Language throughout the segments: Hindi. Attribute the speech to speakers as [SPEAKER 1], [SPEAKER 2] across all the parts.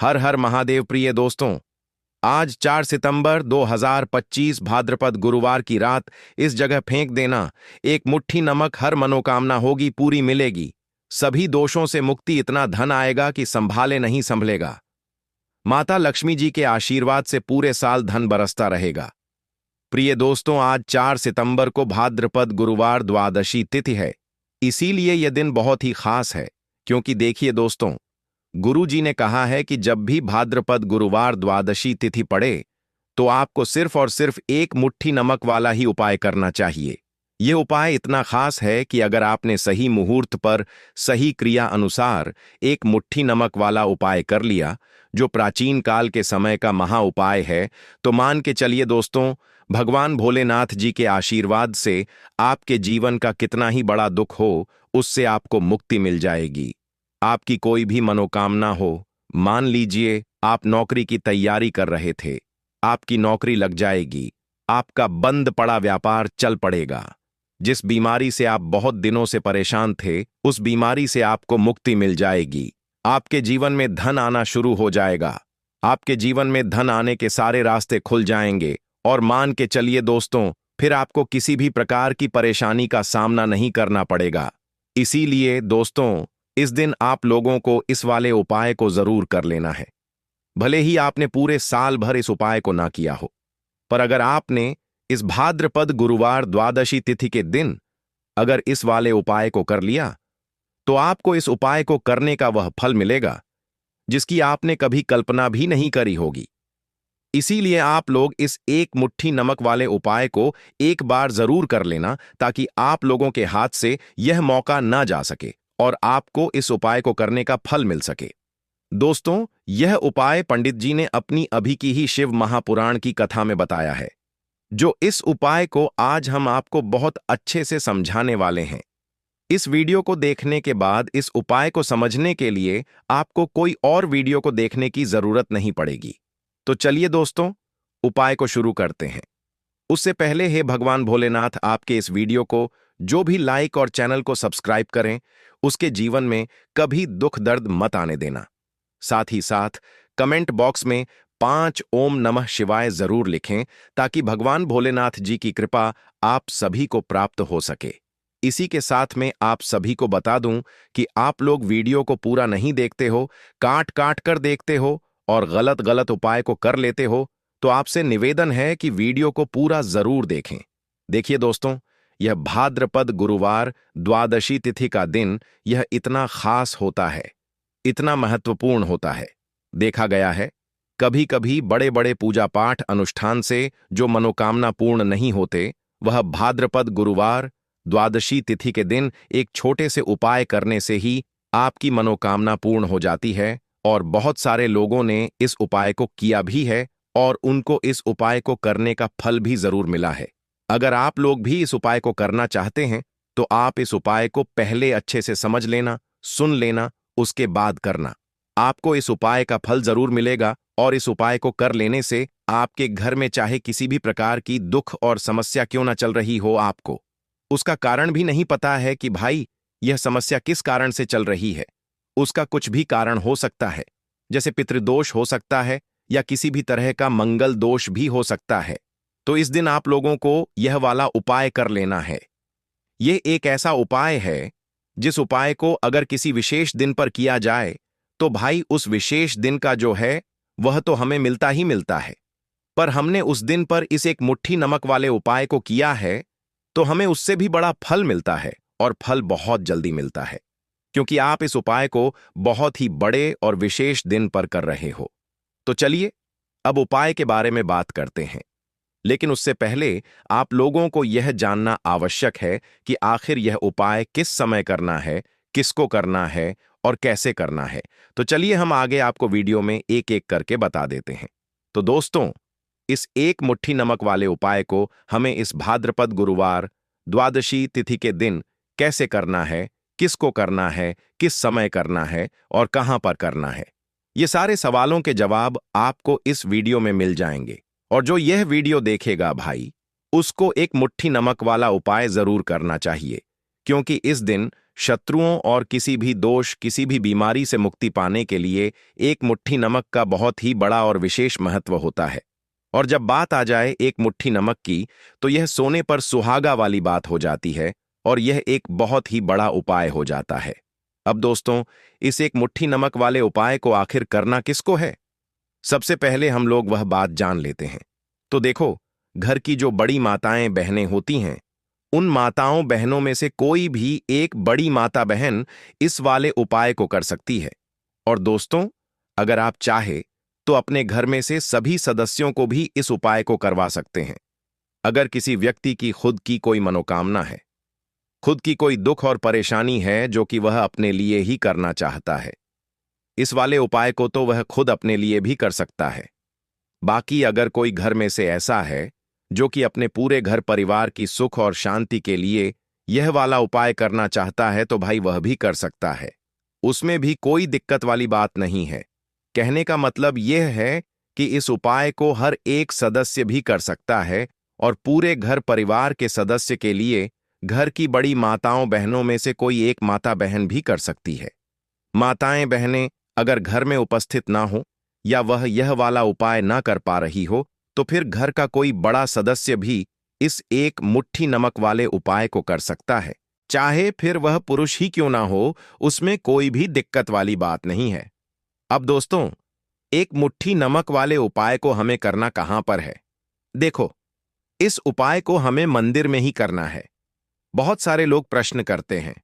[SPEAKER 1] हर हर महादेव। प्रिय दोस्तों, आज 4 सितंबर 2025 भाद्रपद गुरुवार की रात इस जगह फेंक देना। एक मुट्ठी नमक, हर मनोकामना होगी पूरी, मिलेगी सभी दोषों से मुक्ति, इतना धन आएगा कि संभाले नहीं संभलेगा। माता लक्ष्मी जी के आशीर्वाद से पूरे साल धन बरसता रहेगा। प्रिय दोस्तों, आज 4 सितंबर को भाद्रपद गुरुवार द्वादशी तिथि है। इसीलिए यह दिन बहुत ही खास है, क्योंकि देखिए दोस्तों, गुरु जी ने कहा है कि जब भी भाद्रपद गुरुवार द्वादशी तिथि पड़े तो आपको सिर्फ और सिर्फ एक मुट्ठी नमक वाला ही उपाय करना चाहिए। यह उपाय इतना खास है कि अगर आपने सही मुहूर्त पर सही क्रिया अनुसार एक मुट्ठी नमक वाला उपाय कर लिया, जो प्राचीन काल के समय का महा उपाय है, तो मान के चलिए दोस्तों, भगवान भोलेनाथ जी के आशीर्वाद से आपके जीवन का कितना ही बड़ा दुख हो, उससे आपको मुक्ति मिल जाएगी। आपकी कोई भी मनोकामना हो, मान लीजिए आप नौकरी की तैयारी कर रहे थे, आपकी नौकरी लग जाएगी, आपका बंद पड़ा व्यापार चल पड़ेगा। जिस बीमारी से आप बहुत दिनों से परेशान थे, उस बीमारी से आपको मुक्ति मिल जाएगी। आपके जीवन में धन आना शुरू हो जाएगा। आपके जीवन में धन आने के सारे रास्ते खुल जाएंगे और मान के चलिए दोस्तों, फिर आपको किसी भी प्रकार की परेशानी का सामना नहीं करना पड़ेगा। इसीलिए दोस्तों, इस दिन आप लोगों को इस वाले उपाय को जरूर कर लेना है। भले ही आपने पूरे साल भर इस उपाय को ना किया हो, पर अगर आपने इस भाद्रपद गुरुवार द्वादशी तिथि के दिन अगर इस वाले उपाय को कर लिया, तो आपको इस उपाय को करने का वह फल मिलेगा जिसकी आपने कभी कल्पना भी नहीं करी होगी। इसीलिए आप लोग इस एक मुट्ठी नमक वाले उपाय को एक बार जरूर कर लेना, ताकि आप लोगों के हाथ से यह मौका ना जा सके और आपको इस उपाय को करने का फल मिल सके। दोस्तों, यह उपाय पंडित जी ने अपनी अभी की ही शिव महापुराण की कथा में बताया है, जो इस उपाय को आज हम आपको बहुत अच्छे से समझाने वाले हैं। इस वीडियो को देखने के बाद इस उपाय को समझने के लिए आपको कोई और वीडियो को देखने की जरूरत नहीं पड़ेगी। तो चलिए दोस्तों, उपाय को शुरू करते हैं। उससे पहले हे भगवान भोलेनाथ, आपके इस वीडियो को जो भी लाइक और चैनल को सब्सक्राइब करें, उसके जीवन में कभी दुख दर्द मत आने देना। साथ ही साथ कमेंट बॉक्स में 5 ओम नमः शिवाय जरूर लिखें, ताकि भगवान भोलेनाथ जी की कृपा आप सभी को प्राप्त हो सके। इसी के साथ में आप सभी को बता दूं कि आप लोग वीडियो को पूरा नहीं देखते हो, काट काट कर देखते हो और गलत गलत उपाय को कर लेते हो, तो आपसे निवेदन है कि वीडियो को पूरा जरूर देखें। देखिए दोस्तों, यह भाद्रपद गुरुवार द्वादशी तिथि का दिन यह इतना खास होता है, इतना महत्वपूर्ण होता है। देखा गया है, कभी कभी बड़े बड़े पूजा पाठ अनुष्ठान से जो मनोकामना पूर्ण नहीं होते, वह भाद्रपद गुरुवार द्वादशी तिथि के दिन एक छोटे से उपाय करने से ही आपकी मनोकामना पूर्ण हो जाती है। और बहुत सारे लोगों ने इस उपाय को किया भी है और उनको इस उपाय को करने का फल भी जरूर मिला है। अगर आप लोग भी इस उपाय को करना चाहते हैं, तो आप इस उपाय को पहले अच्छे से समझ लेना, सुन लेना, उसके बाद करना। आपको इस उपाय का फल जरूर मिलेगा और इस उपाय को कर लेने से आपके घर में चाहे किसी भी प्रकार की दुख और समस्या क्यों ना चल रही हो, आपको उसका कारण भी नहीं पता है कि भाई यह समस्या किस कारण से चल रही है। उसका कुछ भी कारण हो सकता है, जैसे पितृदोष हो सकता है या किसी भी तरह का मंगल दोष भी हो सकता है। तो इस दिन आप लोगों को यह वाला उपाय कर लेना है। यह एक ऐसा उपाय है जिस उपाय को अगर किसी विशेष दिन पर किया जाए, तो भाई उस विशेष दिन का जो है वह तो हमें मिलता ही मिलता है, पर हमने उस दिन पर इस एक मुट्ठी नमक वाले उपाय को किया है, तो हमें उससे भी बड़ा फल मिलता है और फल बहुत जल्दी मिलता है, क्योंकि आप इस उपाय को बहुत ही बड़े और विशेष दिन पर कर रहे हो। तो चलिए अब उपाय के बारे में बात करते हैं, लेकिन उससे पहले आप लोगों को यह जानना आवश्यक है कि आखिर यह उपाय किस समय करना है, किसको करना है और कैसे करना है। तो चलिए हम आगे आपको वीडियो में एक एक करके बता देते हैं। तो दोस्तों, इस एक मुट्ठी नमक वाले उपाय को हमें इस भाद्रपद गुरुवार द्वादशी तिथि के दिन कैसे करना है, किसको करना है, किस समय करना है और कहां पर करना है, ये सारे सवालों के जवाब आपको इस वीडियो में मिल जाएंगे। और जो यह वीडियो देखेगा भाई, उसको एक मुट्ठी नमक वाला उपाय जरूर करना चाहिए, क्योंकि इस दिन शत्रुओं और किसी भी दोष, किसी भी बीमारी से मुक्ति पाने के लिए एक मुट्ठी नमक का बहुत ही बड़ा और विशेष महत्व होता है। और जब बात आ जाए एक मुट्ठी नमक की, तो यह सोने पर सुहागा वाली बात हो जाती है और यह एक बहुत ही बड़ा उपाय हो जाता है। अब दोस्तों, इस एक मुट्ठी नमक वाले उपाय को आखिर करना किसको है? सबसे पहले हम लोग वह बात जान लेते हैं। तो देखो, घर की जो बड़ी माताएं बहनें होती हैं, उन माताओं बहनों में से कोई भी एक बड़ी माता बहन इस वाले उपाय को कर सकती है। और दोस्तों, अगर आप चाहे तो अपने घर में से सभी सदस्यों को भी इस उपाय को करवा सकते हैं। अगर किसी व्यक्ति की खुद की कोई मनोकामना है, खुद की कोई दुख और परेशानी है जो कि वह अपने लिए ही करना चाहता है, इस वाले उपाय को तो वह खुद अपने लिए भी कर सकता है। बाकी अगर कोई घर में से ऐसा है जो कि अपने पूरे घर परिवार की सुख और शांति के लिए यह वाला उपाय करना चाहता है, तो भाई वह भी कर सकता है। उसमें भी कोई दिक्कत वाली बात नहीं है। कहने का मतलब यह है कि इस उपाय को हर एक सदस्य भी कर सकता है और पूरे घर परिवार के सदस्य के लिए घर की बड़ी माताओं बहनों में से कोई एक माता बहन भी कर सकती है। माताएं बहनें अगर घर में उपस्थित ना हो या वह यह वाला उपाय ना कर पा रही हो, तो फिर घर का कोई बड़ा सदस्य भी इस एक मुट्ठी नमक वाले उपाय को कर सकता है। चाहे फिर वह पुरुष ही क्यों ना हो, उसमें कोई भी दिक्कत वाली बात नहीं है। अब दोस्तों, एक मुट्ठी नमक वाले उपाय को हमें करना कहां पर है? देखो, इस उपाय को हमें मंदिर में ही करना है। बहुत सारे लोग प्रश्न करते हैं,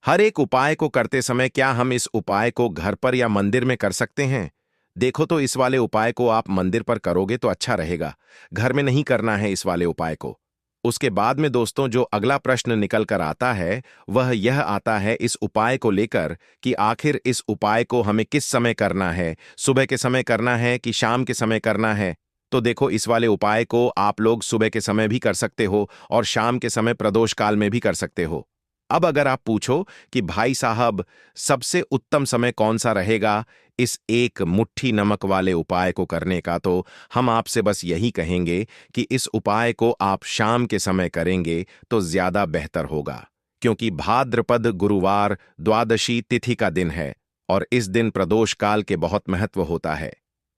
[SPEAKER 1] हर एक उपाय को करते समय क्या हम इस उपाय को घर पर या मंदिर में कर सकते हैं? देखो, तो इस वाले उपाय को आप मंदिर पर करोगे तो अच्छा रहेगा, घर में नहीं करना है इस वाले उपाय को। उसके बाद में दोस्तों, जो अगला प्रश्न निकल कर आता है वह यह आता है इस उपाय को लेकर कि आखिर इस उपाय को हमें किस समय करना है, सुबह के समय करना है कि शाम के समय करना है? तो देखो, इस वाले उपाय को आप लोग सुबह के समय भी कर सकते हो और शाम के समय प्रदोष काल में भी कर सकते हो। अब अगर आप पूछो कि भाई साहब, सबसे उत्तम समय कौन सा रहेगा इस एक मुट्ठी नमक वाले उपाय को करने का, तो हम आपसे बस यही कहेंगे कि इस उपाय को आप शाम के समय करेंगे तो ज्यादा बेहतर होगा, क्योंकि भाद्रपद गुरुवार द्वादशी तिथि का दिन है और इस दिन प्रदोष काल के बहुत महत्व होता है।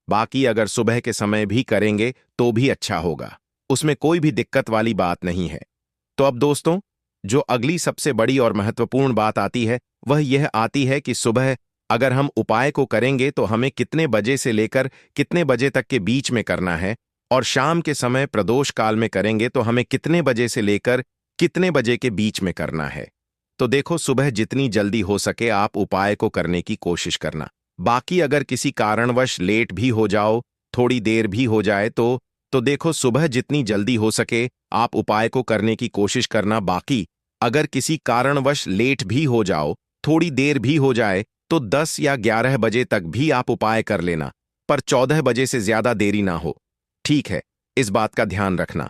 [SPEAKER 1] बाकी अगर सुबह के समय भी करेंगे तो भी अच्छा होगा, उसमें कोई भी दिक्कत वाली बात नहीं है। तो अब दोस्तों, जो अगली सबसे बड़ी और महत्वपूर्ण बात आती है वह यह आती है कि सुबह अगर हम उपाय को करेंगे तो हमें कितने बजे से लेकर कितने बजे तक के बीच में करना है, और शाम के समय प्रदोष काल में करेंगे तो हमें कितने बजे से लेकर कितने बजे के बीच में करना है। तो देखो, सुबह जितनी जल्दी हो सके आप उपाय को करने की कोशिश करना। बाकी अगर किसी कारणवश लेट भी हो जाओ, थोड़ी देर भी हो जाए, तो देखो, सुबह जितनी जल्दी हो सके आप उपाय को करने की कोशिश करना। बाकी अगर किसी कारणवश लेट भी हो जाओ, थोड़ी देर भी हो जाए, तो 10 या 11 बजे तक भी आप उपाय कर लेना, पर 14 बजे से ज्यादा देरी ना हो। ठीक है, इस बात का ध्यान रखना।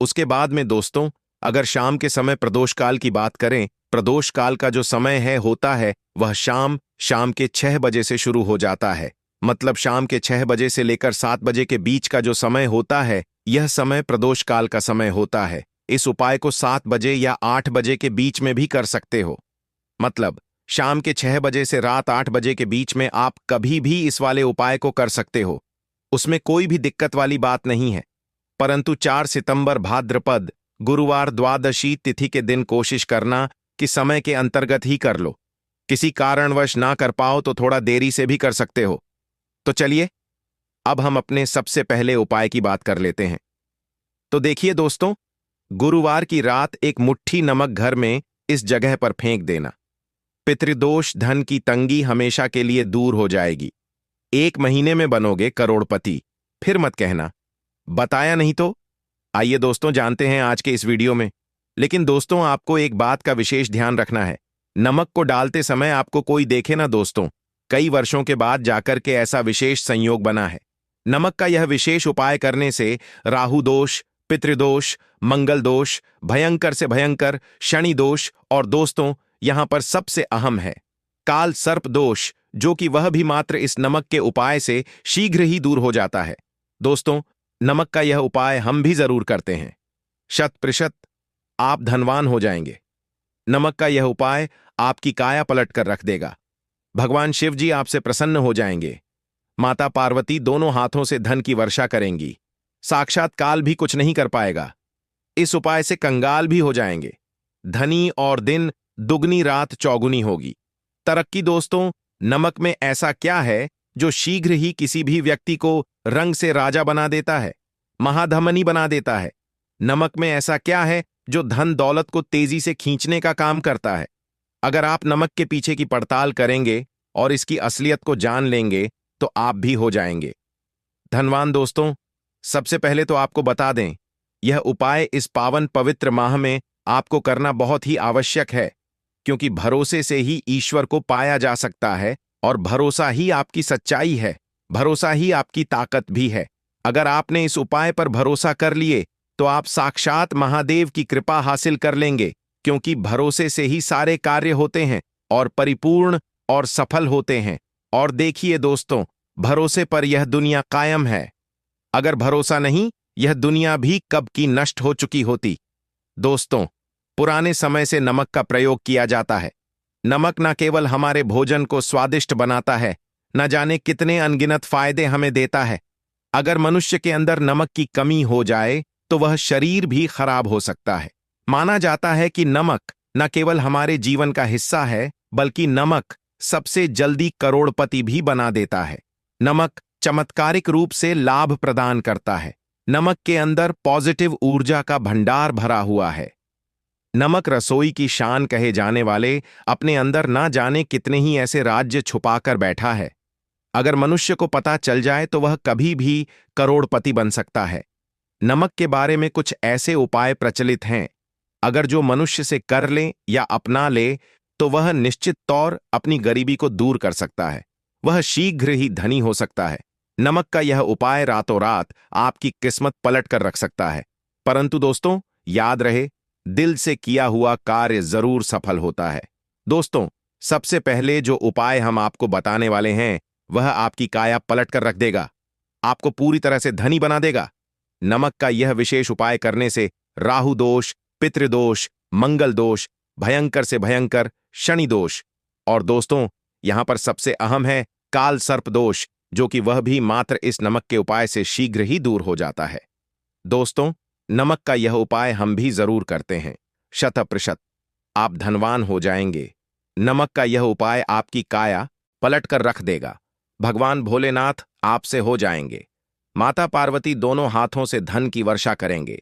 [SPEAKER 1] उसके बाद में दोस्तों, अगर शाम के समय प्रदोष काल की बात करें, प्रदोष काल का जो समय होता है वह शाम के 6 बजे से शुरू हो जाता है। मतलब शाम के 6 बजे से लेकर 7 बजे के बीच का जो समय होता है, यह समय प्रदोष काल का समय होता है। इस उपाय को 7 बजे या 8 बजे के बीच में भी कर सकते हो। मतलब शाम के 6 बजे से रात 8 बजे के बीच में आप कभी भी इस वाले उपाय को कर सकते हो, उसमें कोई भी दिक्कत वाली बात नहीं है। परंतु 4 सितंबर भाद्रपद गुरुवार द्वादशी तिथि के दिन कोशिश करना कि समय के अंतर्गत ही कर लो। किसी कारणवश ना कर पाओ तो थोड़ा देरी से भी कर सकते हो। तो चलिए, अब हम अपने सबसे पहले उपाय की बात कर लेते हैं। तो देखिए दोस्तों, गुरुवार की रात एक मुट्ठी नमक घर में इस जगह पर फेंक देना। पितृदोष, धन की तंगी हमेशा के लिए दूर हो जाएगी। 1 महीने में बनोगे करोड़पति। फिर मत कहना बताया नहीं तो। आइए दोस्तों, जानते हैं आज के इस वीडियो में। लेकिन दोस्तों, आपको एक बात का विशेष ध्यान रखना है। नमक को डालते समय आपको कोई देखे ना दोस्तों। कई वर्षों के बाद जाकर के ऐसा विशेष संयोग बना है। नमक का यह विशेष उपाय करने से राहु दोष, पितृदोष, मंगल दोष, भयंकर से भयंकर शनि दोष, और दोस्तों यहां पर सबसे अहम है काल सर्प दोष, जो कि वह भी मात्र इस नमक के उपाय से शीघ्र ही दूर हो जाता है। दोस्तों, नमक का यह उपाय हम भी जरूर करते हैं। 100% आप धनवान हो जाएंगे। नमक का यह उपाय आपकी काया पलट कर रख देगा। भगवान शिव जी आपसे प्रसन्न हो जाएंगे। माता पार्वती दोनों हाथों से धन की वर्षा करेंगी। साक्षात काल भी कुछ नहीं कर पाएगा। इस उपाय से कंगाल भी हो जाएंगे। धनी और दिन दुगनी रात चौगुनी होगी। तरक्की दोस्तों, नमक में ऐसा क्या है जो शीघ्र ही किसी भी व्यक्ति को रंग से राजा बना देता है, महाधमनी बना देता है? नमक में ऐसा क्या है जो धन दौलत को तेजी से खींचने का काम करता है? अगर आप नमक के पीछे की पड़ताल करेंगे और इसकी असलियत को जान लेंगे तो आप भी हो जाएंगे धनवान। दोस्तों, सबसे पहले तो आपको बता दें, यह उपाय इस पावन पवित्र माह में आपको करना बहुत ही आवश्यक है, क्योंकि भरोसे से ही ईश्वर को पाया जा सकता है और भरोसा ही आपकी सच्चाई है, भरोसा ही आपकी ताकत भी है। अगर आपने इस उपाय पर भरोसा कर लिए तो आप साक्षात महादेव की कृपा हासिल कर लेंगे, क्योंकि भरोसे से ही सारे कार्य होते हैं और परिपूर्ण और सफल होते हैं। और देखिए दोस्तों, भरोसे पर यह दुनिया कायम है। अगर भरोसा नहीं, यह दुनिया भी कब की नष्ट हो चुकी होती। दोस्तों, पुराने समय से नमक का प्रयोग किया जाता है। नमक न केवल हमारे भोजन को स्वादिष्ट बनाता है, न जाने कितने अनगिनत फायदे हमें देता है। अगर मनुष्य के अंदर नमक की कमी हो जाए तो वह शरीर भी खराब हो सकता है। माना जाता है कि नमक न केवल हमारे जीवन का हिस्सा है, बल्कि नमक सबसे जल्दी करोड़पति भी बना देता है। नमक चमत्कारिक रूप से लाभ प्रदान करता है। नमक के अंदर पॉजिटिव ऊर्जा का भंडार भरा हुआ है। नमक रसोई की शान कहे जाने वाले अपने अंदर ना जाने कितने ही ऐसे राज्य छुपाकर बैठा है। अगर मनुष्य को पता चल जाए तो वह कभी भी करोड़पति बन सकता है। नमक के बारे में कुछ ऐसे उपाय प्रचलित हैं, अगर जो मनुष्य से कर ले या अपना ले तो वह निश्चित तौर अपनी गरीबी को दूर कर सकता है। वह शीघ्र ही धनी हो सकता है। नमक का यह उपाय रातों रात आपकी किस्मत पलट कर रख सकता है। परंतु दोस्तों, याद रहे, दिल से किया हुआ कार्य जरूर सफल होता है। दोस्तों, सबसे पहले जो उपाय हम आपको बताने वाले हैं वह आपकी काया पलट कर रख देगा, आपको पूरी तरह से धनी बना देगा। नमक का यह विशेष उपाय करने से राहु दोष, पितृदोष, मंगल दोष, भयंकर से भयंकर शनि दोष और दोस्तों, यहां पर सबसे अहम है काल सर्प दोष, जो कि वह भी मात्र इस नमक के उपाय से शीघ्र ही दूर हो जाता है। दोस्तों, नमक का यह उपाय हम भी जरूर करते हैं। 100% आप धनवान हो जाएंगे। नमक का यह उपाय आपकी काया पलट कर रख देगा। भगवान भोलेनाथ आपसे हो जाएंगे। माता पार्वती दोनों हाथों से धन की वर्षा करेंगे।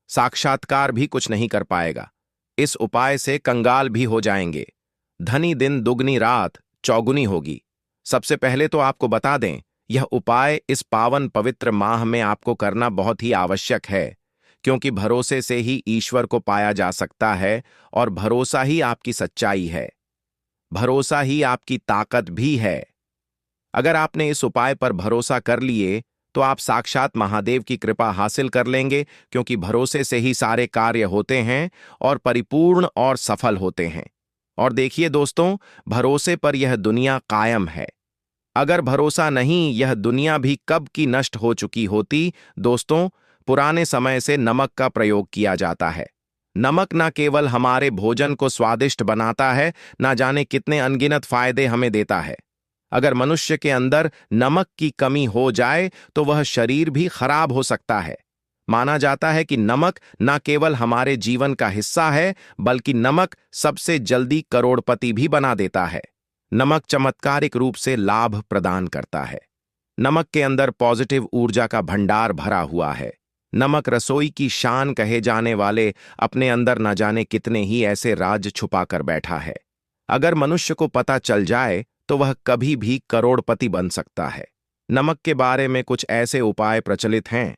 [SPEAKER 1] साक्षात्कार भी कुछ नहीं कर पाएगा। इस उपाय से कंगाल भी हो जाएंगे। धनी दिन दुगनी रात चौगुनी होगी। सबसे पहले तो आपको बता दें, यह उपाय इस पावन पवित्र माह में आपको करना बहुत ही आवश्यक है, क्योंकि भरोसे से ही ईश्वर को पाया जा सकता है और भरोसा ही आपकी सच्चाई है, भरोसा ही आपकी ताकत भी है। अगर आपने इस उपाय पर भरोसा कर लिए तो आप साक्षात महादेव की कृपा हासिल कर लेंगे, क्योंकि भरोसे से ही सारे कार्य होते हैं और परिपूर्ण और सफल होते हैं। और देखिए दोस्तों, भरोसे पर यह दुनिया कायम है। अगर भरोसा नहीं, यह दुनिया भी कब की नष्ट हो चुकी होती। दोस्तों, पुराने समय से नमक का प्रयोग किया जाता है। नमक न केवल हमारे भोजन को स्वादिष्ट बनाता है, ना जाने कितने अनगिनत फायदे हमें देता है। अगर मनुष्य के अंदर नमक की कमी हो जाए तो वह शरीर भी खराब हो सकता है। माना जाता है कि नमक न केवल हमारे जीवन का हिस्सा है, बल्कि नमक सबसे जल्दी करोड़पति भी बना देता है। नमक चमत्कारिक रूप से लाभ प्रदान करता है। नमक के अंदर पॉजिटिव ऊर्जा का भंडार भरा हुआ है। नमक रसोई की शान कहे जाने वाले अपने अंदर न जाने कितने ही ऐसे राज छुपा कर बैठा है। अगर मनुष्य को पता चल जाए तो वह कभी भी करोड़पति बन सकता है। नमक के बारे में कुछ ऐसे उपाय प्रचलित हैं,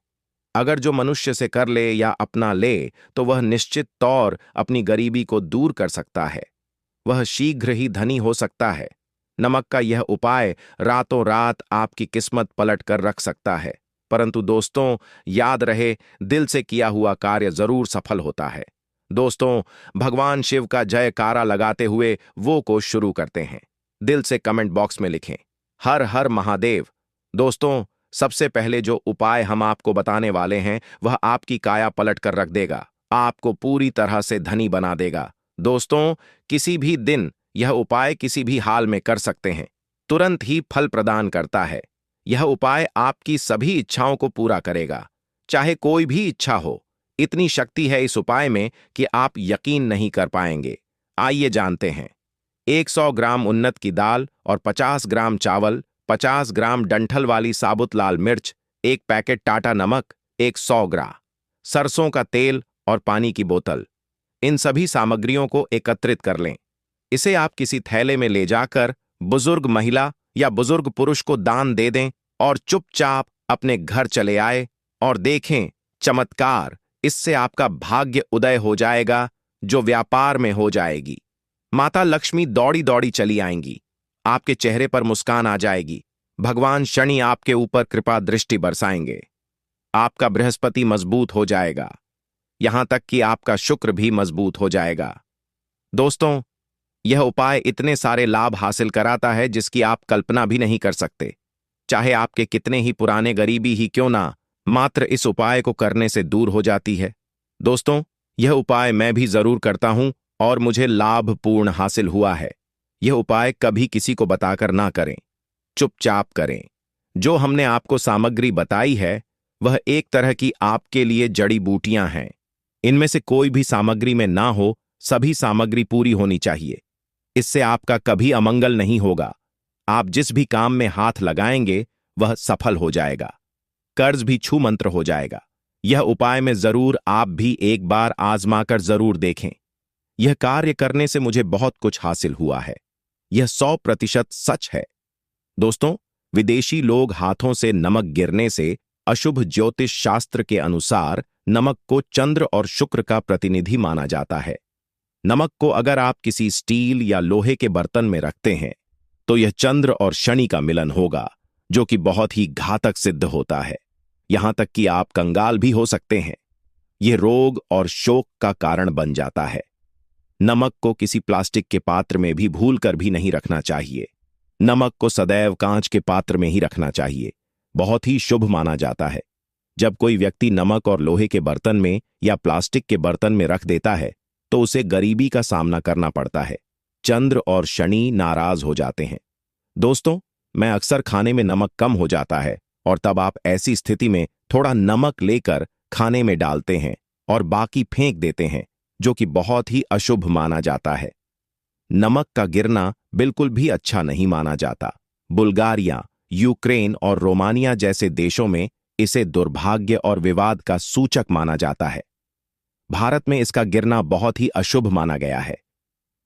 [SPEAKER 1] अगर जो मनुष्य से कर ले या अपना ले तो वह निश्चित तौर अपनी गरीबी को दूर कर सकता है। वह शीघ्र ही धनी हो सकता है। नमक का यह उपाय रातों रात आपकी किस्मत पलट कर रख सकता है। परंतु दोस्तों, याद रहे, दिल से किया हुआ कार्य जरूर सफल होता है। दोस्तों, भगवान शिव का जयकारा लगाते हुए वो कोश शुरू करते हैं। दिल से कमेंट बॉक्स में लिखें, हर हर महादेव। दोस्तों, सबसे पहले जो उपाय हम आपको बताने वाले हैं वह आपकी काया पलट कर रख देगा, आपको पूरी तरह से धनी बना देगा। दोस्तों, किसी भी दिन यह उपाय किसी भी हाल में कर सकते हैं, तुरंत ही फल प्रदान करता है। यह उपाय आपकी सभी इच्छाओं को पूरा करेगा, चाहे कोई भी इच्छा हो। इतनी शक्ति है इस उपाय में कि आप यकीन नहीं कर पाएंगे। आइए जानते हैं। 100 ग्राम उन्नत की दाल और 50 ग्राम चावल, 50 ग्राम डंठल वाली साबुत लाल मिर्च, एक पैकेट टाटा नमक, 100 ग्राम सरसों का तेल और पानी की बोतल। इन सभी सामग्रियों को एकत्रित कर लें। इसे आप किसी थैले में ले जाकर बुजुर्ग महिला या बुजुर्ग पुरुष को दान दे दें और चुपचाप अपने घर चले आए और देखें चमत्कार। इससे आपका भाग्य उदय हो जाएगा, जो व्यापार में हो जाएगी। माता लक्ष्मी दौड़ी दौड़ी चली आएंगी, आपके चेहरे पर मुस्कान आ जाएगी। भगवान शनि आपके ऊपर कृपा दृष्टि बरसाएंगे। आपका बृहस्पति मजबूत हो जाएगा, यहां तक कि आपका शुक्र भी मजबूत हो जाएगा। दोस्तों, यह उपाय इतने सारे लाभ हासिल कराता है जिसकी आप कल्पना भी नहीं कर सकते। चाहे आपके कितने ही पुराने गरीबी ही क्यों ना, मात्र इस उपाय को करने से दूर हो जाती है। दोस्तों, यह उपाय मैं भी जरूर करता हूं और मुझे लाभपूर्ण हासिल हुआ है। यह उपाय कभी किसी को बताकर ना करें, चुपचाप करें। जो हमने आपको सामग्री बताई है वह एक तरह की आपके लिए जड़ी बूटियां हैं। इनमें से कोई भी सामग्री में ना हो, सभी सामग्री पूरी होनी चाहिए। इससे आपका कभी अमंगल नहीं होगा। आप जिस भी काम में हाथ लगाएंगे वह सफल हो जाएगा। कर्ज भी छू मंत्र हो जाएगा। यह उपाय में जरूर आप भी एक बार आजमाकर जरूर देखें। यह कार्य करने से मुझे बहुत कुछ हासिल हुआ है। यह 100% सच है। दोस्तों, विदेशी लोग हाथों से नमक गिरने से अशुभ ज्योतिष शास्त्र के अनुसार नमक को चंद्र और शुक्र का प्रतिनिधि माना जाता है। नमक को अगर आप किसी स्टील या लोहे के बर्तन में रखते हैं तो यह चंद्र और शनि का मिलन होगा, जो कि बहुत ही घातक सिद्ध होता है। यहां तक कि आप कंगाल भी हो सकते हैं। यह रोग और शोक का कारण बन जाता है। नमक को किसी प्लास्टिक के पात्र में भी भूलकर भी नहीं रखना चाहिए। नमक को सदैव कांच के पात्र में ही रखना चाहिए। बहुत ही शुभ माना जाता है। जब कोई व्यक्ति नमक और लोहे के बर्तन में या प्लास्टिक के बर्तन में रख देता है तो उसे गरीबी का सामना करना पड़ता है। चंद्र और शनि नाराज हो जाते हैं। दोस्तों, मैं अक्सर खाने में नमक कम हो जाता है और तब आप ऐसी स्थिति में थोड़ा नमक लेकर खाने में डालते हैं और बाकी फेंक देते हैं, जो कि बहुत ही अशुभ माना जाता है। नमक का गिरना बिल्कुल भी अच्छा नहीं माना जाता। बुल्गारिया, यूक्रेन और रोमानिया जैसे देशों में इसे दुर्भाग्य और विवाद का सूचक माना जाता है। भारत में इसका गिरना बहुत ही अशुभ माना गया है।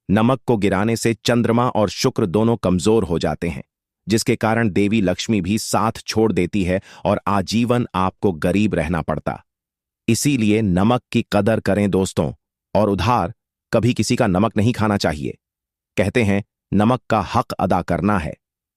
[SPEAKER 1] नमक को गिराने से चंद्रमा और शुक्र दोनों कमजोर हो जाते हैं, जिसके कारण देवी लक्ष्मी भी साथ छोड़ देती है और आजीवन आपको गरीब रहना पड़ता। इसीलिए नमक की कदर करें दोस्तों, और उधार कभी किसी का नमक नहीं खाना चाहिए। कहते हैं नमक का हक अदा करना है,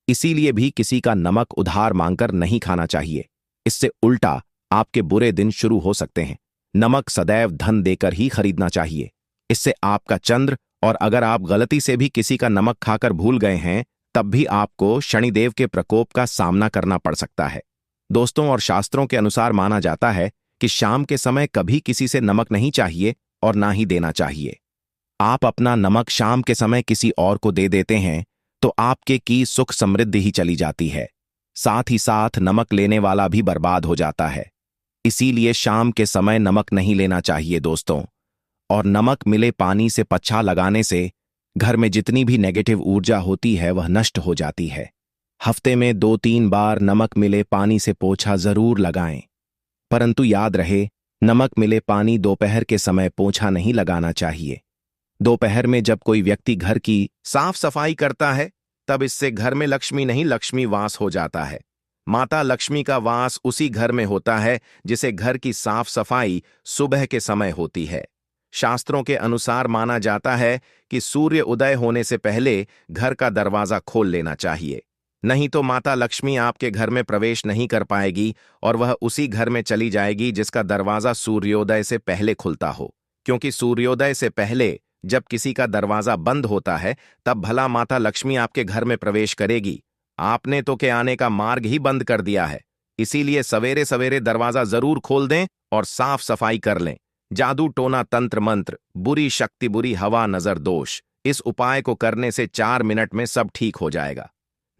[SPEAKER 1] इसीलिए भी किसी का नमक उधार मांगकर नहीं खाना चाहिए। इससे उल्टा आपके बुरे दिन शुरू हो सकते हैं। नमक सदैव धन देकर ही खरीदना चाहिए। इससे आपका चंद्र, और अगर आप गलती से भी किसी का नमक खाकर भूल गए हैं तब भी आपको शनिदेव के प्रकोप का सामना करना पड़ सकता है। दोस्तों, और शास्त्रों के अनुसार माना जाता है कि शाम के समय कभी किसी से नमक नहीं चाहिए और ना ही देना चाहिए। आप अपना नमक शाम के समय किसी और को दे देते हैं तो आपके की सुख समृद्धि ही चली जाती है। साथ ही साथ नमक लेने वाला भी बर्बाद हो जाता है। इसीलिए शाम के समय नमक नहीं लेना चाहिए दोस्तों। और नमक मिले पानी से पच्छा लगाने से घर में जितनी भी नेगेटिव ऊर्जा होती है वह नष्ट हो जाती है। हफ्ते में 2-3 बार नमक मिले पानी से पोछा जरूर लगाएं। परंतु याद रहे, नमक मिले पानी दोपहर के समय पोछा नहीं लगाना चाहिए। दोपहर में जब कोई व्यक्ति घर की साफ सफाई करता है तब इससे घर में लक्ष्मी नहीं लक्ष्मी वास हो जाता है। माता लक्ष्मी का वास उसी घर में होता है जिसे घर की साफ सफाई सुबह के समय होती है। शास्त्रों के अनुसार माना जाता है कि सूर्य उदय होने से पहले घर का दरवाजा खोल लेना चाहिए, नहीं तो माता लक्ष्मी आपके घर में प्रवेश नहीं कर पाएगी और वह उसी घर में चली जाएगी जिसका दरवाजा सूर्योदय से पहले खुलता हो। क्योंकि सूर्योदय से पहले जब किसी का दरवाजा बंद होता है तब भला माता लक्ष्मी आपके घर में प्रवेश करेगी। आपने तो के आने का मार्ग ही बंद कर दिया है। इसीलिए सवेरे सवेरे दरवाजा जरूर खोल दें और साफ सफाई कर लें। जादू टोना तंत्र मंत्र, बुरी शक्ति, बुरी हवा, नजर दोष, इस उपाय को करने से 4 मिनट में सब ठीक हो जाएगा।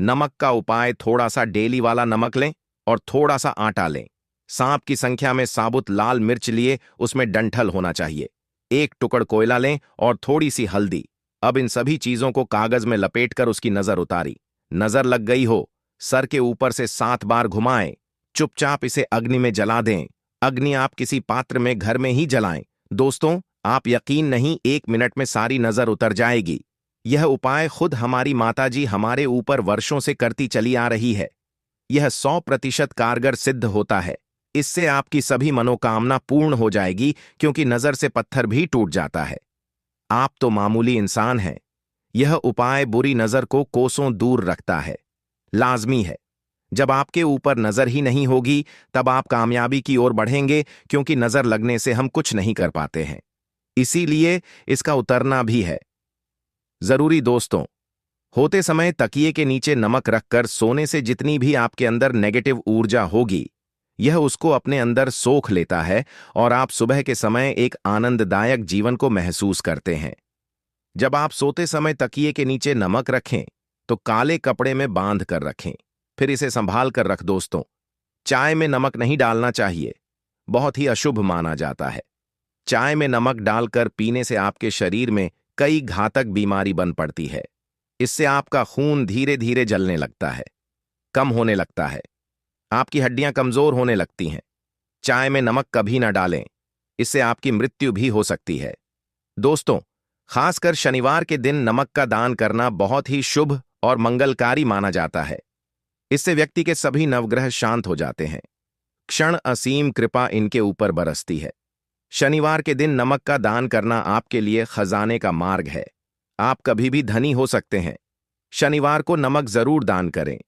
[SPEAKER 1] नमक का उपाय, थोड़ा सा डेली वाला नमक लें और थोड़ा सा आटा लें। सांप की संख्या में साबुत लाल मिर्च लिए, उसमें डंठल होना चाहिए। 1 टुकड़ कोयला लें और थोड़ी सी हल्दी। अब इन सभी चीजों को कागज में लपेटकर उसकी नजर उतारी। नजर लग गई हो, सर के ऊपर से 7 बार घुमाएं। चुपचाप इसे अग्नि में जला दें। अग्नि आप किसी पात्र में घर में ही जलाएं। दोस्तों, आप यकीन नहीं, 1 मिनट में सारी नजर उतर जाएगी। यह उपाय खुद हमारी माताजी हमारे ऊपर वर्षों से करती चली आ रही है। यह 100% कारगर सिद्ध होता है। इससे आपकी सभी मनोकामना पूर्ण हो जाएगी, क्योंकि नजर से पत्थर भी टूट जाता है। आप तो मामूली इंसान हैं। यह उपाय बुरी नजर को कोसों दूर रखता है। लाजमी है। जब आपके ऊपर नजर ही नहीं होगी, तब आप कामयाबी की ओर बढ़ेंगे, क्योंकि नजर लगने से हम कुछ नहीं कर पाते हैं। इसीलिए इसका उतरना भी है जरूरी। दोस्तों, होते समय तकिए के नीचे नमक रखकर सोने से जितनी भी आपके अंदर नेगेटिव ऊर्जा होगी, यह उसको अपने अंदर सोख लेता है और आप सुबह के समय एक आनंददायक जीवन को महसूस करते हैं। जब आप सोते समय तकिए के नीचे नमक रखें तो काले कपड़े में बांध कर रखें, फिर इसे संभाल कर रख। दोस्तों, चाय में नमक नहीं डालना चाहिए, बहुत ही अशुभ माना जाता है। चाय में नमक डालकर पीने से आपके शरीर में कई घातक बीमारी बन पड़ती है। इससे आपका खून धीरे धीरे जलने लगता है, कम होने लगता है, आपकी हड्डियां कमजोर होने लगती हैं। चाय में नमक कभी ना डालें, इससे आपकी मृत्यु भी हो सकती है। दोस्तों, खासकर शनिवार के दिन नमक का दान करना बहुत ही शुभ और मंगलकारी माना जाता है। इससे व्यक्ति के सभी नवग्रह शांत हो जाते हैं। क्षण असीम कृपा इनके ऊपर बरसती है। शनिवार के दिन नमक का दान करना आपके लिए खजाने का मार्ग है। आप कभी भी धनी हो सकते हैं। शनिवार को नमक जरूर दान करें।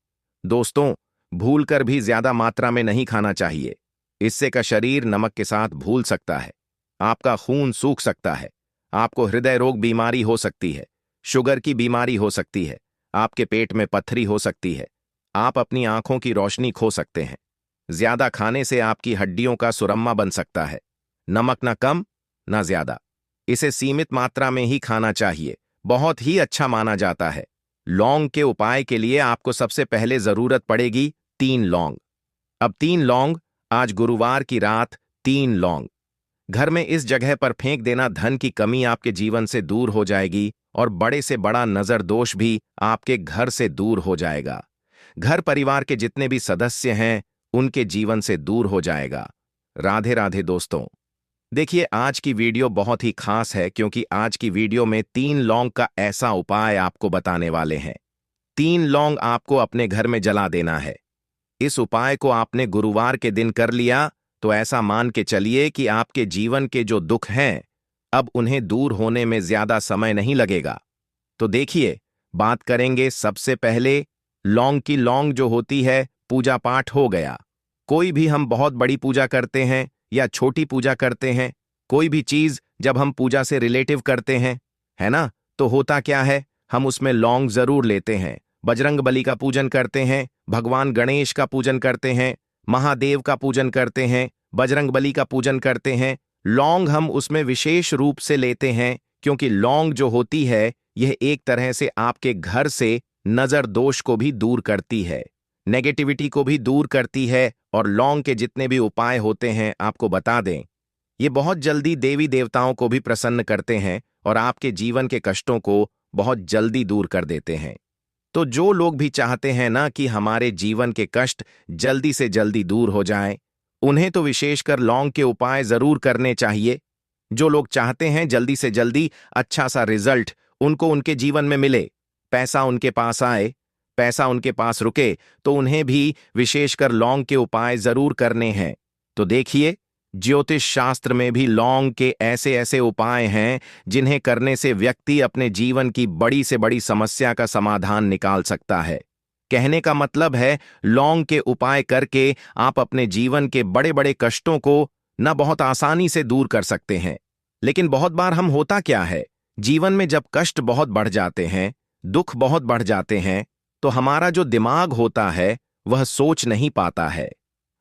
[SPEAKER 1] दोस्तों, भूलकर भी ज्यादा मात्रा में नहीं खाना चाहिए। इससे का शरीर नमक के साथ भूल सकता है। आपका खून सूख सकता है। आपको हृदय रोग बीमारी हो सकती है, शुगर की बीमारी हो सकती है, आपके पेट में पत्थरी हो सकती है, आप अपनी आंखों की रोशनी खो सकते हैं। ज्यादा खाने से आपकी हड्डियों का सुरम्मा बन सकता है। नमक ना कम ना ज्यादा, इसे सीमित मात्रा में ही खाना चाहिए। बहुत ही अच्छा माना जाता है। लौंग के उपाय के लिए आपको सबसे पहले जरूरत पड़ेगी 3 लौंग। अब 3 लौंग, आज गुरुवार की रात 3 लौंग घर में इस जगह पर फेंक देना। धन की कमी आपके जीवन से दूर हो जाएगी और बड़े से बड़ा नजर दोष भी आपके घर से दूर हो जाएगा। घर परिवार के जितने भी सदस्य हैं, उनके जीवन से दूर हो जाएगा। राधे राधे। दोस्तों, देखिए, आज की वीडियो बहुत ही खास है, क्योंकि आज की वीडियो में 3 लौंग का ऐसा उपाय आपको बताने वाले हैं। 3 लौंग आपको अपने घर में जला देना है। इस उपाय को आपने गुरुवार के दिन कर लिया तो ऐसा मान के चलिए कि आपके जीवन के जो दुख हैं, अब उन्हें दूर होने में ज्यादा समय नहीं लगेगा। तो देखिए, बात करेंगे सबसे पहले लौंग की। लौंग जो होती है, पूजा पाठ हो गया। कोई भी हम बहुत बड़ी पूजा करते हैं या छोटी पूजा करते हैं, कोई भी चीज जब हम पूजा से रिलेटिव करते हैं, है ना, तो होता क्या है, हम उसमें लौंग जरूर लेते हैं। बजरंग बली का पूजन करते हैं, भगवान गणेश का पूजन करते हैं, महादेव का पूजन करते हैं, बजरंग बली का पूजन करते हैं। लौंग हम उसमें विशेष रूप से लेते हैं, क्योंकि लौंग जो होती है, यह एक तरह से आपके घर से नजर दोष को भी दूर करती है, नेगेटिविटी को भी दूर करती है। और लौंग के जितने भी उपाय होते हैं, आपको बता दें, ये बहुत जल्दी देवी देवताओं को भी प्रसन्न करते हैं और आपके जीवन के कष्टों को बहुत जल्दी दूर कर देते हैं। तो जो लोग भी चाहते हैं ना कि हमारे जीवन के कष्ट जल्दी से जल्दी दूर हो जाएं, उन्हें तो विशेषकर लौंग के उपाय जरूर करने चाहिए। जो लोग चाहते हैं जल्दी से जल्दी अच्छा सा रिजल्ट उनको उनके जीवन में मिले, पैसा उनके पास आए, पैसा उनके पास रुके, तो उन्हें भी विशेषकर लौंग के उपाय जरूर करने हैं। तो देखिए, ज्योतिष शास्त्र में भी लौंग के ऐसे ऐसे उपाय हैं जिन्हें करने से व्यक्ति अपने जीवन की बड़ी से बड़ी समस्या का समाधान निकाल सकता है। कहने का मतलब है, लौंग के उपाय करके आप अपने जीवन के बड़े बड़े कष्टों को न बहुत आसानी से दूर कर सकते हैं। लेकिन बहुत बार हम होता क्या है, जीवन में जब कष्ट बहुत बढ़ जाते हैं, दुख बहुत बढ़ जाते हैं, तो हमारा जो दिमाग होता है वह सोच नहीं पाता है।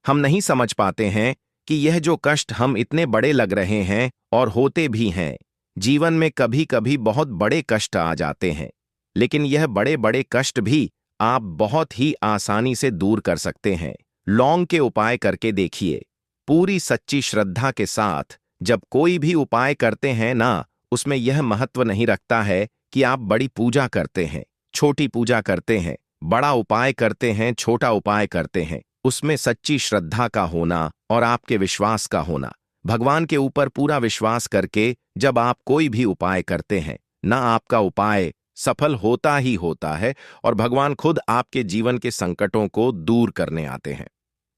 [SPEAKER 1] हम नहीं समझ पाते हैं कि यह जो कष्ट हम इतने बड़े लग रहे हैं और होते भी हैं, जीवन में कभी कभी बहुत बड़े कष्ट आ जाते हैं, लेकिन यह बड़े बड़े कष्ट भी आप बहुत ही आसानी से दूर कर सकते हैं। लौंग के उपाय करके देखिए। पूरी सच्ची श्रद्धा के साथ जब कोई भी उपाय करते हैं ना, उसमें यह महत्व नहीं रखता है कि आप बड़ी पूजा करते हैं, छोटी पूजा करते हैं, बड़ा उपाय करते हैं, छोटा उपाय करते हैं। उसमें सच्ची श्रद्धा का होना और आपके विश्वास का होना। भगवान के ऊपर पूरा विश्वास करके जब आप कोई भी उपाय करते हैं ना, आपका उपाय सफल होता ही होता है और भगवान खुद आपके जीवन के संकटों को दूर करने आते हैं।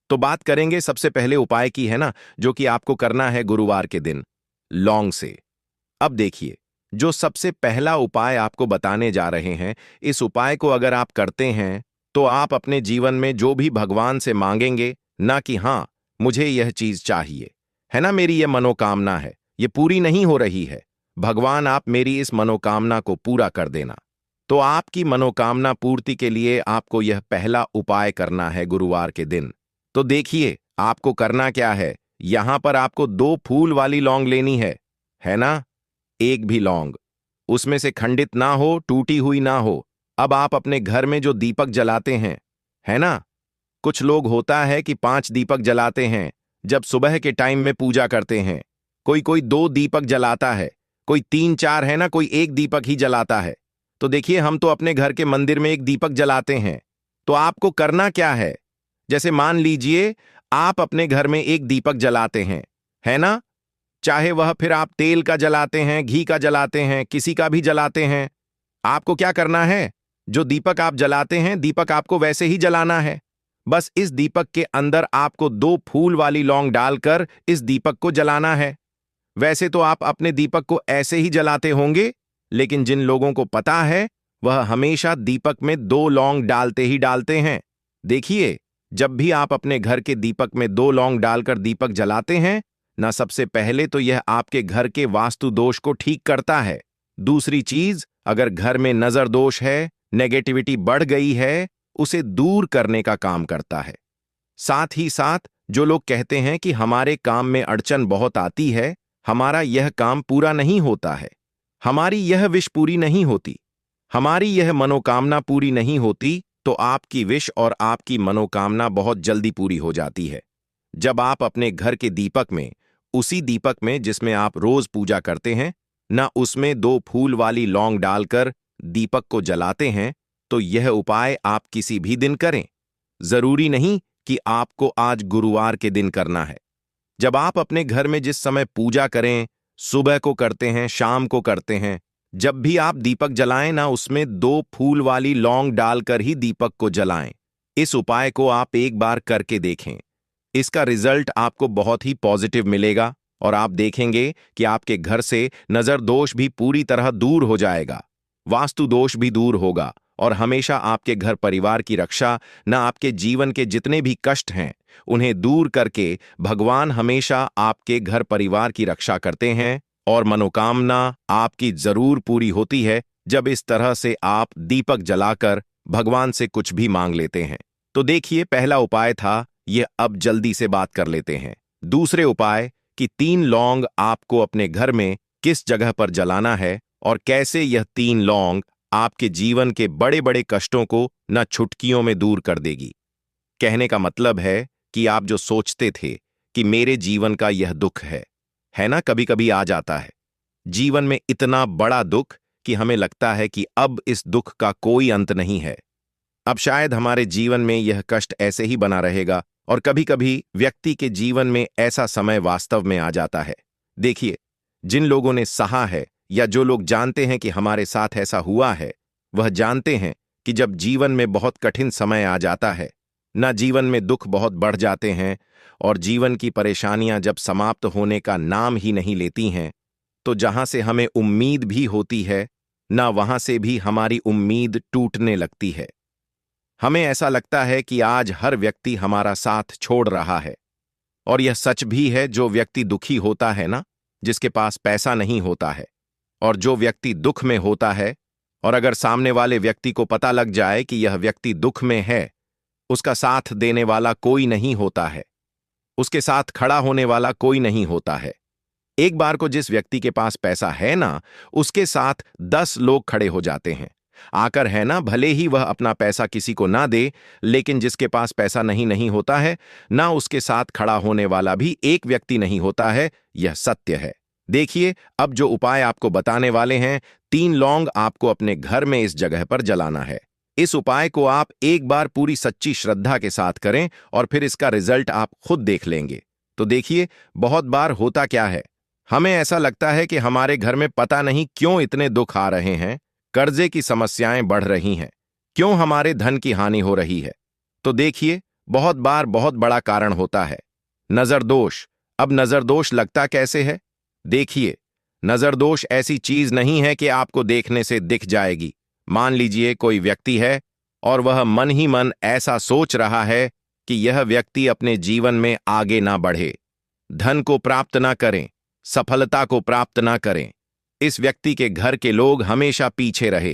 [SPEAKER 1] तो बात करेंगे सबसे पहले उपाय की, है ना, जो कि आपको करना है गुरुवार के दिन, लौंग से। अब देखिए, जो सबसे पहला उपाय आपको बताने जा रहे हैं, इस उपाय को अगर आप करते हैं तो आप अपने जीवन में जो भी भगवान से मांगेंगे ना, कि हाँ मुझे यह चीज चाहिए, है ना, मेरी यह मनोकामना है, ये पूरी नहीं हो रही है, भगवान आप मेरी इस मनोकामना को पूरा कर देना। तो आपकी मनोकामना पूर्ति के लिए आपको यह पहला उपाय करना है गुरुवार के दिन। तो देखिए, आपको करना क्या है। यहां पर आपको 2 फूल वाली लौंग लेनी है ना। एक भी लौंग उसमें से खंडित ना हो, टूटी हुई ना हो। अब आप अपने घर में जो दीपक जलाते हैं, है ना, कुछ लोग होता है कि 5 दीपक जलाते हैं जब सुबह के टाइम में पूजा करते हैं। कोई कोई 2 दीपक जलाता है, कोई 3-4, है ना, कोई 1 दीपक ही जलाता है। तो देखिए, हम तो अपने घर के मंदिर में 1 दीपक जलाते हैं। तो आपको करना क्या है, जैसे मान लीजिए आप अपने घर में 1 दीपक जलाते हैं, है ना, चाहे वह फिर आप तेल का जलाते हैं, घी का जलाते हैं, किसी का भी जलाते हैं। आपको क्या करना है, जो दीपक आप जलाते हैं, दीपक आपको वैसे ही जलाना है। बस इस दीपक के अंदर आपको 2 फूल वाली लौंग डालकर इस दीपक को जलाना है। वैसे तो आप अपने दीपक को ऐसे ही जलाते होंगे, लेकिन जिन लोगों को पता है वह हमेशा दीपक में 2 लौंग डालते ही डालते हैं। देखिए, जब भी आप अपने घर के दीपक में 2 लौंग डालकर दीपक जलाते हैं ना, सबसे पहले तो यह आपके घर के वास्तु दोष को ठीक करता है। दूसरी चीज, अगर घर में नजर दोष है, नेगेटिविटी बढ़ गई है, उसे दूर करने का काम करता है। साथ ही साथ जो लोग कहते हैं कि हमारे काम में अड़चन बहुत आती है, हमारा यह काम पूरा नहीं होता है, हमारी यह विश पूरी नहीं होती, हमारी यह मनोकामना पूरी नहीं होती, तो आपकी विश और आपकी मनोकामना बहुत जल्दी पूरी हो जाती है। जब आप अपने घर के दीपक में, उसी दीपक में जिसमें आप रोज पूजा करते हैं ना, उसमें 2 फूल वाली लौंग डालकर दीपक को जलाते हैं, तो यह उपाय आप किसी भी दिन करें। जरूरी नहीं कि आपको आज गुरुवार के दिन करना है। जब आप अपने घर में जिस समय पूजा करें, सुबह को करते हैं, शाम को करते हैं, जब भी आप दीपक जलाएं ना, उसमें 2 फूल वाली लौंग डालकर ही दीपक को जलाएं। इस उपाय को आप एक बार करके देखें। इसका रिजल्ट आपको बहुत ही पॉजिटिव मिलेगा और आप देखेंगे कि आपके घर से नजर दोष भी पूरी तरह दूर हो जाएगा, वास्तु दोष भी दूर होगा और हमेशा आपके घर परिवार की रक्षा, न आपके जीवन के जितने भी कष्ट हैं उन्हें दूर करके भगवान हमेशा आपके घर परिवार की रक्षा करते हैं और मनोकामना आपकी जरूर पूरी होती है जब इस तरह से आप दीपक जलाकर भगवान से कुछ भी मांग लेते हैं। तो देखिए, पहला उपाय था ये। अब जल्दी से बात कर लेते हैं दूसरे उपाय कि 3 लौंग आपको अपने घर में किस जगह पर जलाना है और कैसे यह 3 लौंग आपके जीवन के बड़े बड़े कष्टों को न चुटकियों में दूर कर देगी। कहने का मतलब है कि आप जो सोचते थे कि मेरे जीवन का यह दुख है ना, कभी कभी आ जाता है जीवन में इतना बड़ा दुख कि हमें लगता है कि अब इस दुख का कोई अंत नहीं है, अब शायद हमारे जीवन में यह कष्ट ऐसे ही बना रहेगा। और कभी कभी व्यक्ति के जीवन में ऐसा समय वास्तव में आ जाता है। देखिए, जिन लोगों ने सहा है या जो लोग जानते हैं कि हमारे साथ ऐसा हुआ है, वह जानते हैं कि जब जीवन में बहुत कठिन समय आ जाता है ना, जीवन में दुख बहुत बढ़ जाते हैं और जीवन की परेशानियां जब समाप्त होने का नाम ही नहीं लेती हैं, तो जहां से हमें उम्मीद भी होती है ना, वहां से भी हमारी उम्मीद टूटने लगती है। हमें ऐसा लगता है कि आज हर व्यक्ति हमारा साथ छोड़ रहा है। और यह सच भी है, जो व्यक्ति दुखी होता है ना, जिसके पास पैसा नहीं होता है, और जो व्यक्ति दुख में होता है, और अगर सामने वाले व्यक्ति को पता लग जाए कि यह व्यक्ति दुख में है, उसका साथ देने वाला कोई नहीं होता है, उसके साथ खड़ा होने वाला कोई नहीं होता है। एक बार को जिस व्यक्ति के पास पैसा है ना, उसके साथ 10 लोग खड़े हो जाते हैं। आकर है ना, भले ही वह अपना पैसा किसी को ना दे, लेकिन जिसके पास पैसा नहीं नहीं होता है ना, उसके साथ खड़ा होने वाला भी एक व्यक्ति नहीं होता है। यह सत्य है। देखिए, अब जो उपाय आपको बताने वाले हैं, 3 लौंग आपको अपने घर में इस जगह पर जलाना है। इस उपाय को आप एक बार पूरी सच्ची श्रद्धा के साथ करें और फिर इसका रिजल्ट आप खुद देख लेंगे। तो देखिए, बहुत बार होता क्या है, हमें ऐसा लगता है कि हमारे घर में पता नहीं क्यों इतने दुख आ रहे हैं, कर्जे की समस्याएं बढ़ रही हैं, क्यों हमारे धन की हानि हो रही है। तो देखिए, बहुत बार बहुत बड़ा कारण होता है नजर दोष। अब नजर दोष लगता कैसे है? देखिए, नजर दोष ऐसी चीज नहीं है कि आपको देखने से दिख जाएगी। मान लीजिए कोई व्यक्ति है और वह मन ही मन ऐसा सोच रहा है कि यह व्यक्ति अपने जीवन में आगे ना बढ़े, धन को प्राप्त ना करें, सफलता को प्राप्त ना करें, इस व्यक्ति के घर के लोग हमेशा पीछे रहे।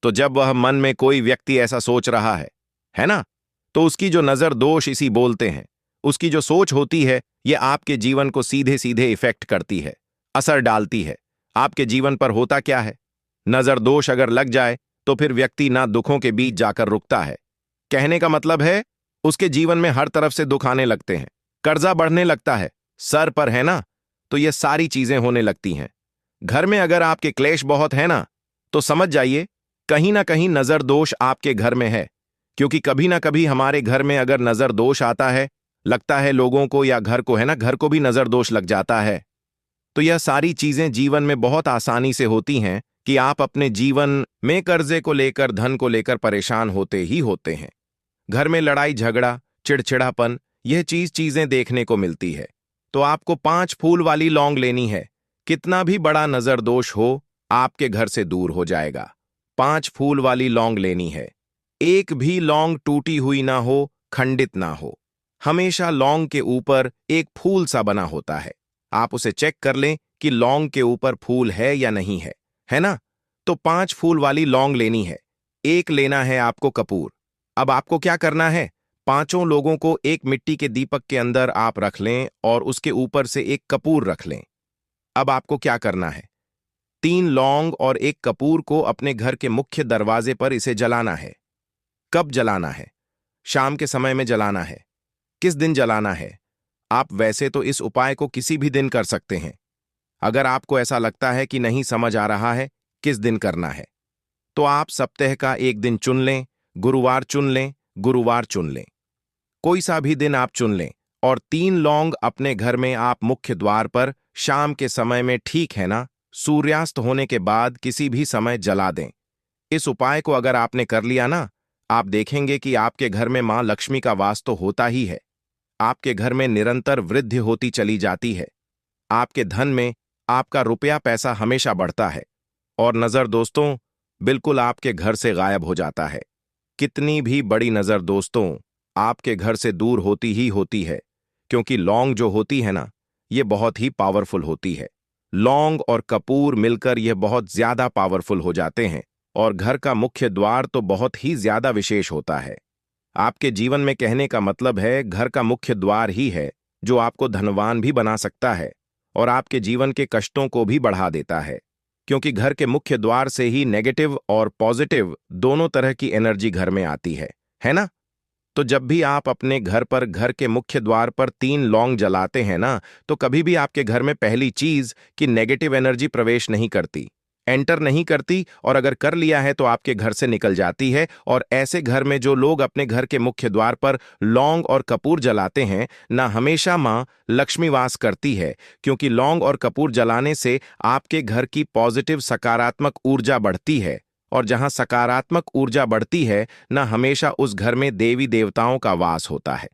[SPEAKER 1] तो जब वह मन में कोई व्यक्ति ऐसा सोच रहा है ना, तो उसकी जो नजर दोष इसी बोलते हैं, उसकी जो सोच होती है, यह आपके जीवन को सीधे सीधे इफेक्ट करती है, असर डालती है। आपके जीवन पर होता क्या है, नजर दोष अगर लग जाए तो फिर व्यक्ति ना दुखों के बीच जाकर रुकता है। कहने का मतलब है, उसके जीवन में हर तरफ से दुख आने लगते हैं, कर्जा बढ़ने लगता है, सर पर है ना, तो ये सारी चीजें होने लगती हैं। घर में अगर आपके क्लेश बहुत है ना, तो समझ जाइए कहीं ना कहीं नजर दोष आपके घर में है। क्योंकि कभी ना कभी हमारे घर में अगर नजर दोष आता है, लगता है लोगों को या घर को है ना, घर को भी नजर दोष लग जाता है। तो यह सारी चीजें जीवन में बहुत आसानी से होती हैं कि आप अपने जीवन में कर्जे को लेकर, धन को लेकर परेशान होते ही होते हैं। घर में लड़ाई झगड़ा, चिड़चिड़ापन, यह चीजें देखने को मिलती है। तो आपको 5 फूल वाली लौंग लेनी है। कितना भी बड़ा नजर दोष हो, आपके घर से दूर हो जाएगा। 5 फूल वाली लौंग लेनी है। एक भी लौंग टूटी हुई ना हो, खंडित ना हो। हमेशा लौंग के ऊपर एक फूल सा बना होता है। आप उसे चेक कर लें कि लौंग के ऊपर फूल है या नहीं है ना? तो 5 फूल वाली लौंग लेनी है। एक लेना है आपको कपूर। अब आपको क्या करना है, 5 लोगों को एक मिट्टी के दीपक के अंदर आप रख लें और उसके ऊपर से एक कपूर रख लें। अब आपको क्या करना है, 3 लौंग और एक कपूर को अपने घर के मुख्य दरवाजे पर इसे जलाना है। कब जलाना है? शाम के समय में जलाना है। किस दिन जलाना है? आप वैसे तो इस उपाय को किसी भी दिन कर सकते हैं। अगर आपको ऐसा लगता है कि नहीं समझ आ रहा है किस दिन करना है, तो आप सप्ताह का एक दिन चुन लें, गुरुवार चुन लें, गुरुवार चुन लें, कोई सा भी दिन आप चुन लें और 3 लौंग अपने घर में आप मुख्य द्वार पर शाम के समय में, ठीक है ना, सूर्यास्त होने के बाद किसी भी समय जला दें। इस उपाय को अगर आपने कर लिया ना, आप देखेंगे कि आपके घर में मां लक्ष्मी का वास तो होता ही है। आपके घर में निरंतर वृद्धि होती चली जाती है। आपके धन में आपका रुपया पैसा हमेशा बढ़ता है और नजर दोस्तों बिल्कुल आपके घर से गायब हो जाता है। कितनी भी बड़ी नजर दोस्तों आपके घर से दूर होती ही होती है, क्योंकि लौंग जो होती है ना, ये बहुत ही पावरफुल होती है। लौंग और कपूर मिलकर यह बहुत ज्यादा पावरफुल हो जाते हैं और घर का मुख्य द्वार तो बहुत ही ज्यादा विशेष होता है। आपके जीवन में, कहने का मतलब है, घर का मुख्य द्वार ही है जो आपको धनवान भी बना सकता है और आपके जीवन के कष्टों को भी बढ़ा देता है। क्योंकि घर के मुख्य द्वार से ही नेगेटिव और पॉजिटिव दोनों तरह की एनर्जी घर में आती है ना? तो जब भी आप अपने घर पर घर के मुख्य द्वार पर 3 लौंग जलाते हैं ना, तो कभी भी आपके घर में पहली चीज कि नेगेटिव एनर्जी प्रवेश नहीं करती, एंटर नहीं करती, और अगर कर लिया है तो आपके घर से निकल जाती है। और ऐसे घर में जो लोग अपने घर के मुख्य द्वार पर लौंग और कपूर जलाते हैं ना, हमेशा मां लक्ष्मी वास करती है। क्योंकि लौंग और कपूर जलाने से आपके घर की पॉजिटिव सकारात्मक ऊर्जा बढ़ती है और जहां सकारात्मक ऊर्जा बढ़ती है ना, हमेशा उस घर में देवी देवताओं का वास होता है।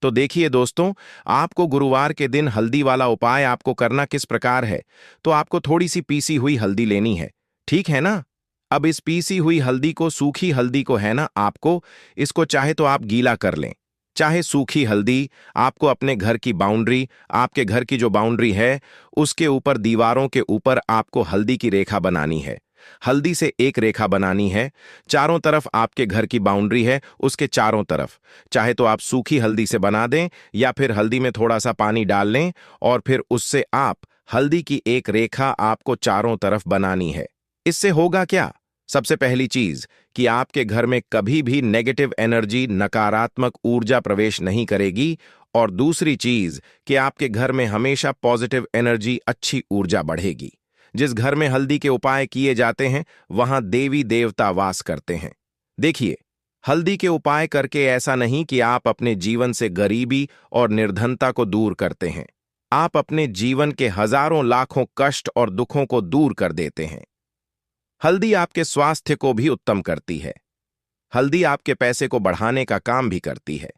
[SPEAKER 1] तो देखिए दोस्तों, आपको गुरुवार के दिन हल्दी वाला उपाय आपको करना किस प्रकार है। तो आपको थोड़ी सी पीसी हुई हल्दी लेनी है, ठीक है ना? अब इस पीसी हुई हल्दी को, सूखी हल्दी को है ना, आपको इसको चाहे तो आप गीला कर लें, चाहे सूखी हल्दी। आपको अपने घर की बाउंड्री, आपके घर की जो बाउंड्री है, उसके ऊपर, दीवारों के ऊपर आपको हल्दी की रेखा बनानी है। हल्दी से एक रेखा बनानी है। चारों तरफ आपके घर की बाउंड्री है, उसके चारों तरफ चाहे तो आप सूखी हल्दी से बना दें या फिर हल्दी में थोड़ा सा पानी डाल लें और फिर उससे आप हल्दी की एक रेखा आपको चारों तरफ बनानी है। इससे होगा क्या? सबसे पहली चीज कि आपके घर में कभी भी नेगेटिव एनर्जी, नकारात्मक ऊर्जा प्रवेश नहीं करेगी, और दूसरी चीज कि आपके घर में हमेशा पॉजिटिव एनर्जी, अच्छी ऊर्जा बढ़ेगी। जिस घर में हल्दी के उपाय किए जाते हैं वहां देवी देवता वास करते हैं। देखिए, हल्दी के उपाय करके ऐसा नहीं कि आप अपने जीवन से गरीबी और निर्धनता को दूर करते हैं, आप अपने जीवन के हजारों लाखों कष्ट और दुखों को दूर कर देते हैं। हल्दी आपके स्वास्थ्य को भी उत्तम करती है। हल्दी आपके पैसे को बढ़ाने का काम भी करती है।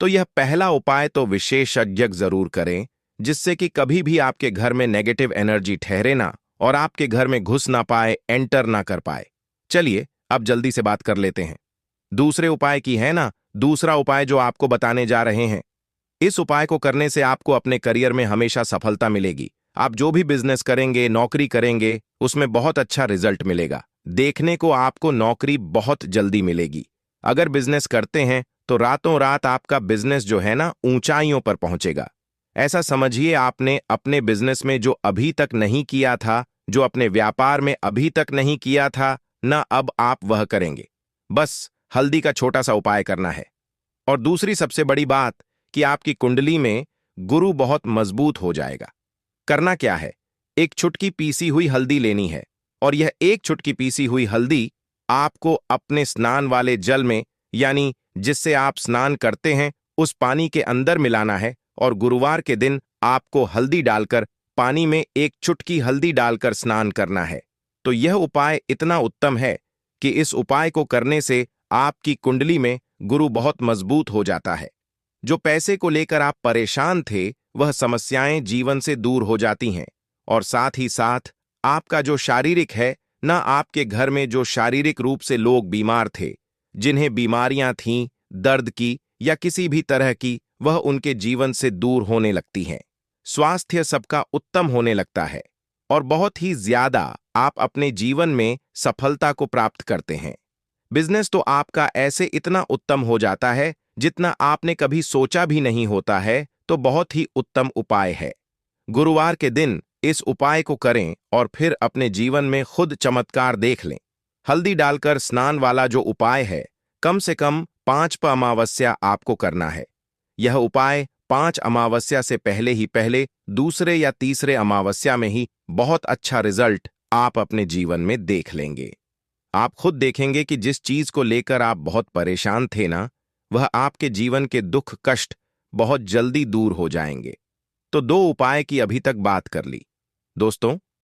[SPEAKER 1] तो यह पहला उपाय तो विशेषज्ञ जरूर करें, जिससे कि कभी भी आपके घर में नेगेटिव एनर्जी ठहरे ना और आपके घर में घुस ना पाए, एंटर ना कर पाए। चलिए अब जल्दी से बात कर लेते हैं दूसरे उपाय की, है ना। दूसरा उपाय जो आपको बताने जा रहे हैं, इस उपाय को करने से आपको अपने करियर में हमेशा सफलता मिलेगी। आप जो भी बिजनेस करेंगे, नौकरी करेंगे, उसमें बहुत अच्छा रिजल्ट मिलेगा। देखने को आपको नौकरी बहुत जल्दी मिलेगी। अगर बिजनेस करते हैं तो रातों रात आपका बिजनेस जो है ना, ऊंचाइयों पर पहुंचेगा। ऐसा समझिए, आपने अपने बिजनेस में जो अभी तक नहीं किया था, जो अपने व्यापार में अभी तक नहीं किया था ना, अब आप वह करेंगे। बस हल्दी का छोटा सा उपाय करना है। और दूसरी सबसे बड़ी बात कि आपकी कुंडली में गुरु बहुत मजबूत हो जाएगा। करना क्या है, एक चुटकी पीसी हुई हल्दी लेनी है, और यह एक चुटकी पीसी हुई हल्दी आपको अपने स्नान वाले जल में, यानी जिससे आप स्नान करते हैं, उस पानी के अंदर मिलाना है। और गुरुवार के दिन आपको हल्दी डालकर, पानी में एक चुटकी हल्दी डालकर स्नान करना है। तो यह उपाय इतना उत्तम है कि इस उपाय को करने से आपकी कुंडली में गुरु बहुत मजबूत हो जाता है। जो पैसे को लेकर आप परेशान थे, वह समस्याएं जीवन से दूर हो जाती हैं। और साथ ही साथ आपका जो शारीरिक है ना, आपके घर में जो शारीरिक रूप से लोग बीमार थे, जिन्हें बीमारियां थीं, दर्द की या किसी भी तरह की, वह उनके जीवन से दूर होने लगती हैं। स्वास्थ्य सबका उत्तम होने लगता है और बहुत ही ज्यादा आप अपने जीवन में सफलता को प्राप्त करते हैं। बिजनेस तो आपका ऐसे इतना उत्तम हो जाता है जितना आपने कभी सोचा भी नहीं होता है। तो बहुत ही उत्तम उपाय है। गुरुवार के दिन इस उपाय को करें और फिर अपने जीवन में खुद चमत्कार देख लें। हल्दी डालकर स्नान वाला जो उपाय है, कम से कम 5 अमावस्या आपको करना है। यह उपाय 5 अमावस्या से पहले ही पहले दूसरे या तीसरे अमावस्या में ही बहुत अच्छा रिजल्ट आप अपने जीवन में देख लेंगे। आप खुद देखेंगे कि जिस चीज को लेकर आप बहुत परेशान थे ना, वह आपके जीवन के दुख कष्ट बहुत जल्दी दूर हो जाएंगे। तो 2 उपाय की अभी तक बात कर ली। दोस्तों,